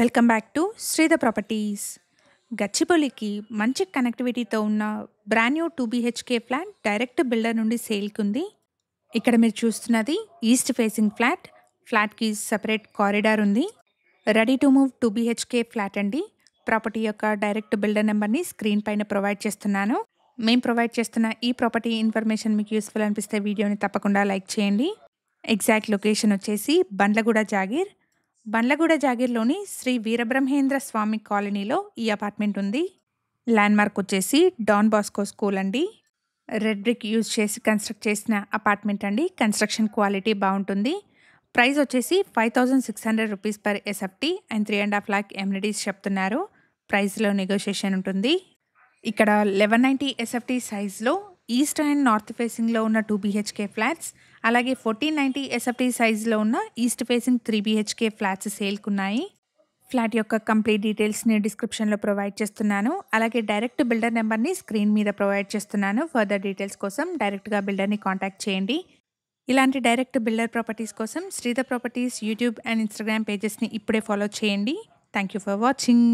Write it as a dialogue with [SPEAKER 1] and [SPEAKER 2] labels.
[SPEAKER 1] Welcome back to Sridhar properties. గచ్చిబౌలికి మంచి కనెక్టివిటీతో ఉన్న brand new 2 BHK flat direct builder నుండి సేల్కి ఉంది. ఇక్కడ మీరు చూస్తున్నది ఈస్ట్ ఫేసింగ్ ఫ్లాట్. ఫ్లాట్కి సపరేట్ కారిడార్ ఉంది. Ready to move 2 BHK flat అండి. ప్రాపర్టీ యొక్క డైరెక్ట్ బిల్డర్ నెంబర్ని స్క్రీన్ పైన ప్రొవైడ్ చేస్తున్నాను. మేము ప్రొవైడ్ చేస్తున్న ఈ ప్రాపర్టీ ఇన్ఫర్మేషన్ మీకు యూస్ఫుల్ అనిపిస్తే వీడియోని తప్పకుండా లైక్ చేయండి. ఎగ్జాక్ట్ లొకేషన్ వచ్చేసి బండ్లగూడ జాగీర్. బండ్లగూడ జాగీర్లోని శ్రీ వీరబ్రహ్మేంద్ర స్వామి కాలనీలో ఈ అపార్ట్మెంట్ ఉంది. ల్యాండ్మార్క్ వచ్చేసి డాన్ బాస్కో స్కూల్ అండి. రెడ్ బ్రిక్ యూజ్ చేసి కన్స్ట్రక్ట్ చేసిన అపార్ట్మెంట్ అండి. కన్స్ట్రక్షన్ క్వాలిటీ బాగుంటుంది. ప్రైస్ వచ్చేసి 5,600 rupees per SFT and 3.5 lakh amenities చెప్తున్నారు. ప్రైస్లో నెగోషియేషన్ ఉంటుంది. ఇక్కడ 1190 ఎస్ఎఫ్టీ సైజ్లో ఈస్ట్ అండ్ నార్త్ ఫేసింగ్లో ఉన్న 2 బీహెచ్కే ఫ్లాట్స్, అలాగే 1490 ఎస్ఎఫ్టీ సైజ్లో ఉన్న ఈస్ట్ ఫేసింగ్ 3 బీహెచ్కే ఫ్లాట్స్ సేల్కున్నాయి. ఫ్లాట్ యొక్క కంప్లీట్ డీటెయిల్స్ని డిస్క్రిప్షన్లో ప్రొవైడ్ చేస్తున్నాను. అలాగే డైరెక్ట్ బిల్డర్ నెంబర్ని స్క్రీన్ మీద ప్రొవైడ్ చేస్తున్నాను. ఫర్దర్ డీటెయిల్స్ కోసం డైరెక్ట్గా బిల్డర్ని కాంటాక్ట్ చేయండి. ఇలాంటి డైరెక్ట్ బిల్డర్ ప్రాపర్టీస్ కోసం Sridhar properties YouTube and Instagram పేజెస్ని ఇప్పుడే ఫాలో చేయండి. Thank you for watching.